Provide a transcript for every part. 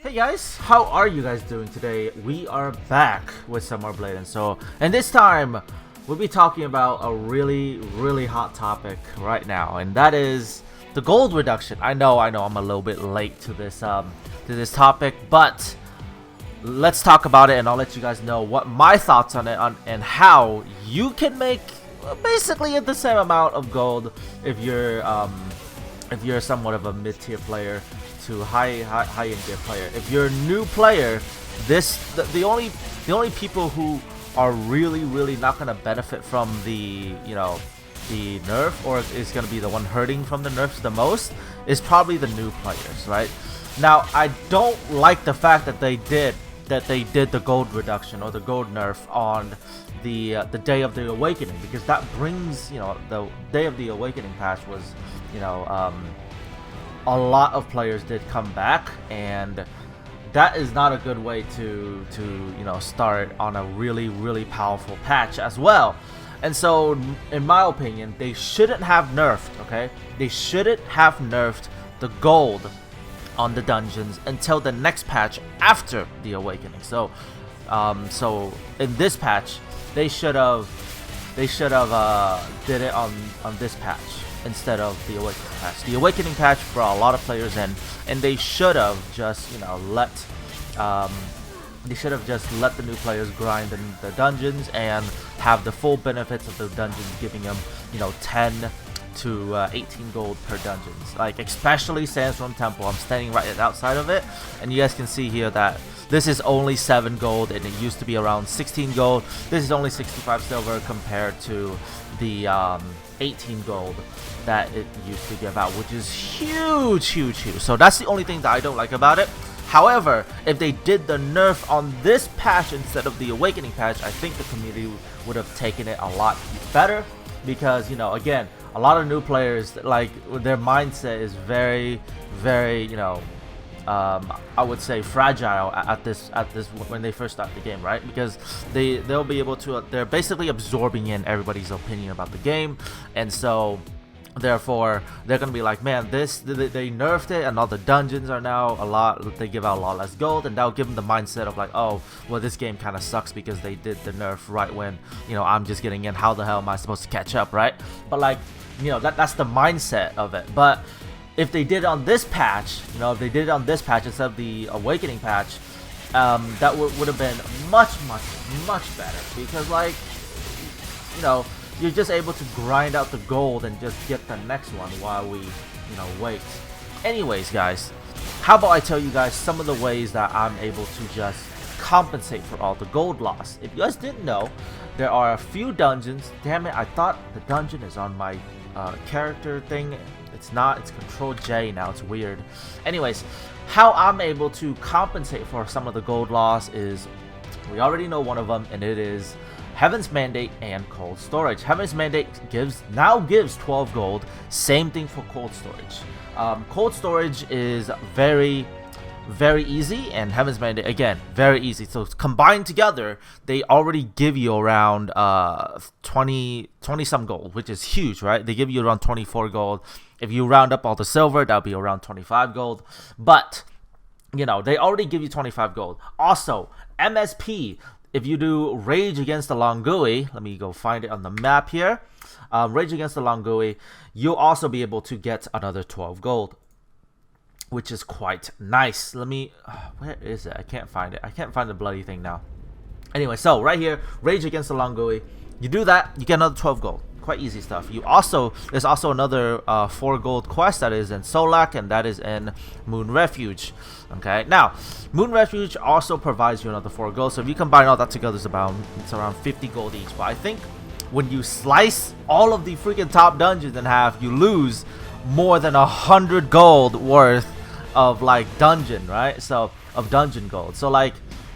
Hey guys, how are you guys doing today? We are back with some more Blade, and this time we'll be talking about a really hot topic right now, and that is the gold reduction. I know I'm a little bit late to this topic, but let's talk about it, and I'll let you guys know what my thoughts on it and how you can make basically the same amount of gold if you're somewhat of a mid-tier player to high-end tier player. If you're a new player, the only people who are really not gonna benefit from the nerf, or is gonna be the one hurting from the nerfs the most, is probably the new players, right? Now, I don't like the fact that they did the gold reduction or the gold nerf on the Day of the Awakening, because that brings, the Day of the Awakening patch was, a lot of players did come back, and that is not a good way to start on a really powerful patch as well. And so, in my opinion, they shouldn't have nerfed, okay? They shouldn't have nerfed the gold on the dungeons until the next patch after the Awakening. So in this patch, they should have did it on this patch instead of the Awakening patch. The Awakening patch brought a lot of players in, and they should have just let the new players grind in the dungeons and have the full benefits of the dungeons, giving them 10 to 18 gold per dungeons. Like, especially Sandstorm Temple, I'm standing right outside of it, and you guys can see here that this is only 7 gold, and it used to be around 16 gold. This is only 65 silver compared to the 18 gold that it used to give out, which is huge. So that's the only thing that I don't like about it. However, if they did the nerf on this patch instead of the Awakening patch, I think the community would have taken it a lot better, because again, a lot of new players, like, their mindset is very I would say fragile at this when they first start the game, right? Because they'll be able to, they're basically absorbing in everybody's opinion about the game, and so therefore they're gonna be like, man, they nerfed it, and all the dungeons are now they give out a lot less gold, and that'll give them the mindset of like, oh well, this game kind of sucks because they did the nerf right when I'm just getting in. How the hell am I supposed to catch up, right? But like, that's the mindset of it. But if they did it on this patch, if they did it on this patch instead of the Awakening patch, that would have been much better, because, like, you're just able to grind out the gold and just get the next one while we wait. Anyways, guys, how about I tell you guys some of the ways that I'm able to just compensate for all the gold loss. If you guys didn't know, there are a few dungeons. Damn it, I thought the dungeon is on my character thing. It's not. It's Control J now. It's weird. Anyways, how I'm able to compensate for some of the gold loss is, we already know one of them, and it is Heaven's Mandate and Cold Storage. Heaven's Mandate now gives 12 gold. Same thing for Cold Storage. Cold Storage is very easy, and Heaven's Mandate, again, very easy. So combined together, they already give you around 20 some gold, which is huge, right? They give you around 24 gold. If you round up all the silver, that'll be around 25 gold. But they already give you 25 gold. Also, MSP, if you do Rage Against the Longui, let me go find it on the map here. Rage Against the Longui, you'll also be able to get another 12 gold, which is quite nice. Where is it? I can't find it. I can't find the bloody thing now. Anyway, so right here, Rage Against the Longui, you do that, you get another 12 gold. Quite easy stuff. There's also another 4 gold quest that is in Solak, and that is in Moon Refuge. Okay, now Moon Refuge also provides you another 4 gold. So if you combine all that together, it's around 50 gold each. But I think when you slice all of the freaking top dungeons in half, you lose more than 100 gold worth of, like, dungeon, right? So of dungeon gold. So, like,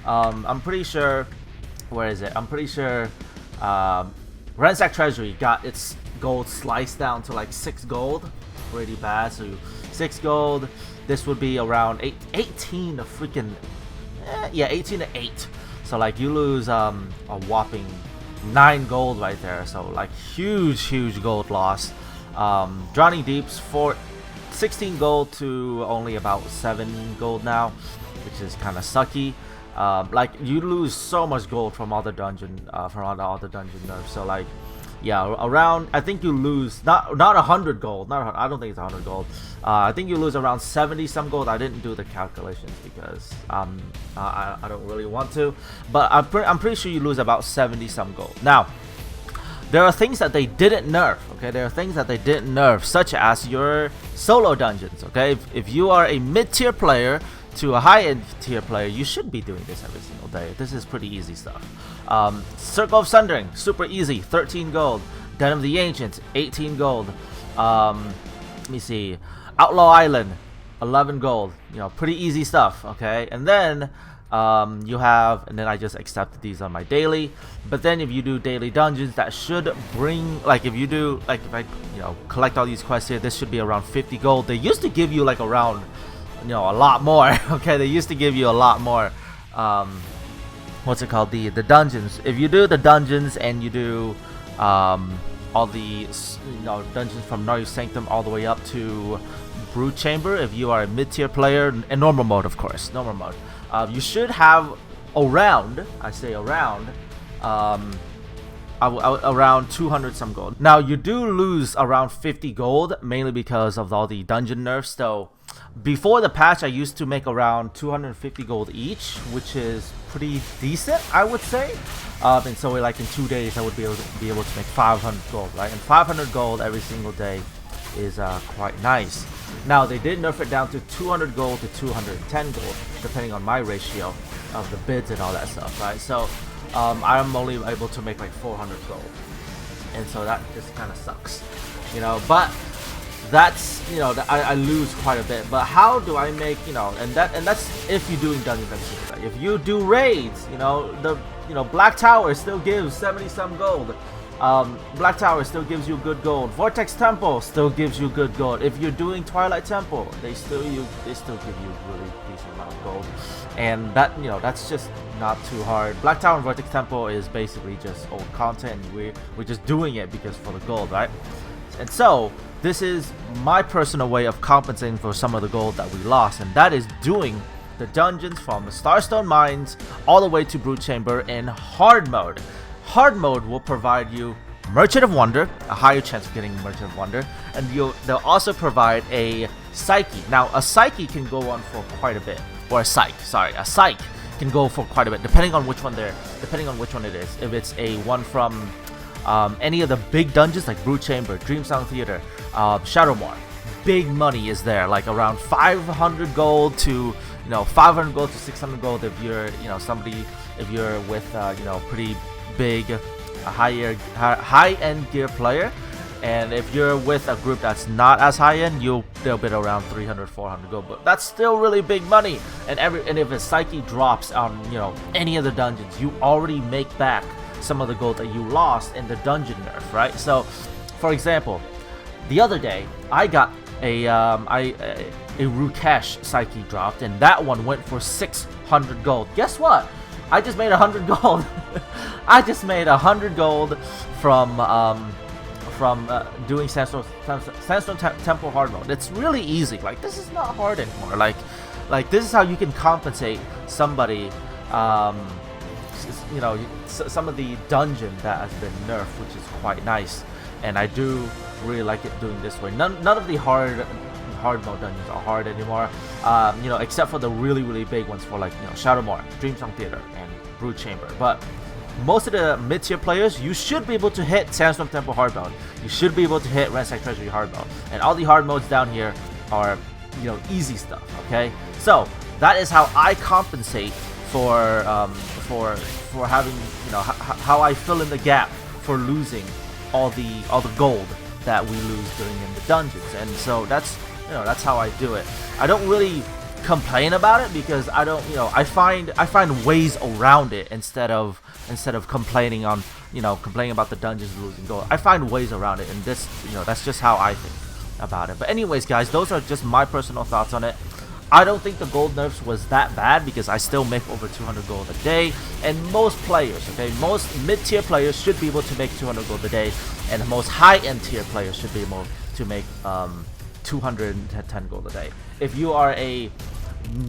I'm pretty sure, where is it? I'm pretty sure Ransack Treasury got its gold sliced down to like 6 gold. Pretty bad. So 6 gold, this would be around 18 to freaking 18 to 8. So like, you lose a whopping 9 gold right there. So like, huge gold loss. Drowning Deeps for 16 gold to only about 7 gold now. which is kind of sucky. Like you lose so much gold from all the dungeon nerfs. So like, yeah, around, I think you lose not 100 gold. I don't think it's 100 gold. I think you lose around 70 some gold. I didn't do the calculations because I don't really want to, but I'm pretty sure you lose about 70 some gold. Now, there are things that they didn't nerf, okay? There are things that they didn't nerf, such as your solo dungeons, okay? If you are a mid-tier player to a high-end tier player, you should be doing this every single day. This is pretty easy stuff. Circle of Sundering, super easy, 13 gold. Den of the Ancients, 18 gold. Let me see. Outlaw Island, 11 gold. You know, pretty easy stuff, okay? And then you have, and then I just accepted these on my daily. But then if you do daily dungeons, that should bring, like if you do, like if I, you know, collect all these quests here, this should be around 50 gold. They used to give you like around, you know, a lot more. Okay, they used to give you a lot more. What's it called? The dungeons. If you do the dungeons and you do all the, you know, dungeons from Naryu Sanctum all the way up to Brood Chamber, if you are a mid-tier player in normal mode, of course, normal mode, you should have around, I say around, around 200 some gold. Now you do lose around 50 gold, mainly because of all the dungeon nerfs. So before the patch, I used to make around 250 gold each, which is pretty decent, I would say. And so like in 2 days, I would be able to make 500 gold, right? And 500 gold every single day is quite nice. Now they did nerf it down to 200 gold to 210 gold, depending on my ratio of the bids and all that stuff, right? So I'm only able to make like 400 gold, and so that just kind of sucks, you know. But that's, you know, I lose quite a bit. But how do I make, you know, and that's if you're doing dungeons every single day. If you do raids, you know, Black Tower still gives 70 some gold. Black Tower still gives you good gold. Vortex Temple still gives you good gold. If you're doing Twilight Temple, they still give you really decent amount of gold. And that, you know, that's just not too hard. Black Tower and Vortex Temple is basically just old content. We're just doing it because for the gold, right? And so this is my personal way of compensating for some of the gold that we lost, and that is doing the dungeons from the Starstone Mines all the way to Brood Chamber in hard mode. Hard mode will provide you Merchant of Wonder, a higher chance of getting Merchant of Wonder, and they'll also provide a Psyche. Now, a Psyche can go on for quite a bit, or a Psyche can go for quite a bit, depending on which one it is. If it's a one from any of the big dungeons like Brood Chamber, Dreamsong Theater, Shadowmoor, big money is there, like around 500 gold to, you know, 500 gold to 600 gold if you're, you know, if you're with you know, pretty big high-end gear player. And if you're with a group that's not as high-end, they'll bid around 300 400 gold, but that's still really big money. And if a Psyche drops on, you know, any of the dungeons, you already make back some of the gold that you lost in the dungeon nerf, right? So for example, the other day I got a Rukesh Psyche dropped, and that one went for 600 gold. Guess what? I just made 100 gold. I just made 100 gold from doing Sandstone Temple hard mode. It's really easy. Like, this is not hard anymore. Like this is how you can compensate somebody. You know, some of the dungeon that has been nerfed, which is quite nice, and I do really like it doing this way. None of the hard mode dungeons are hard anymore, you know, except for the really big ones for, like, you know, Shadowmoor, Dreamsong Theater, and Brood Chamber. But most of the mid-tier players, you should be able to hit Sandstorm Temple hard mode. You should be able to hit Ransack Treasury hard mode, and all the hard modes down here are, you know, easy stuff. Okay, so that is how I compensate for having, you know, how I fill in the gap for losing all the gold that we lose during in the dungeons. And so that's, you know, that's how I do it. I don't really complain about it because I don't, you know, I find ways around it instead of complaining about the dungeons losing gold. I find ways around it, and this, you know, that's just how I think about it. But anyways, guys, those are just my personal thoughts on it. I don't think the gold nerfs was that bad because I still make over 200 gold a day, and most players, okay, most mid-tier players should be able to make 200 gold a day, and the most high-end tier players should be able to make 210 gold a day. If you are a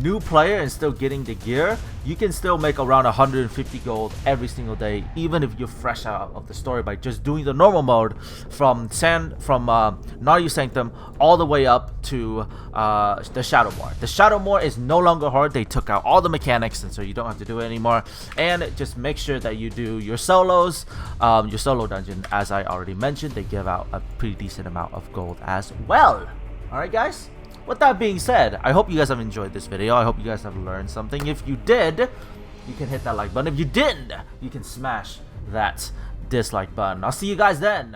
new player and still getting the gear, you can still make around 150 gold every single day, even if you're fresh out of the story, by just doing the normal mode from Naryu Sanctum all the way up to the Shadowmoor. The Shadowmoor is no longer hard. They took out all the mechanics, and so you don't have to do it anymore. And just make sure that you do your solos, your solo dungeon. As I already mentioned, they give out a pretty decent amount of gold as well. Alright guys, with that being said, I hope you guys have enjoyed this video. I hope you guys have learned something. If you did, you can hit that like button. If you didn't, you can smash that dislike button. I'll see you guys then.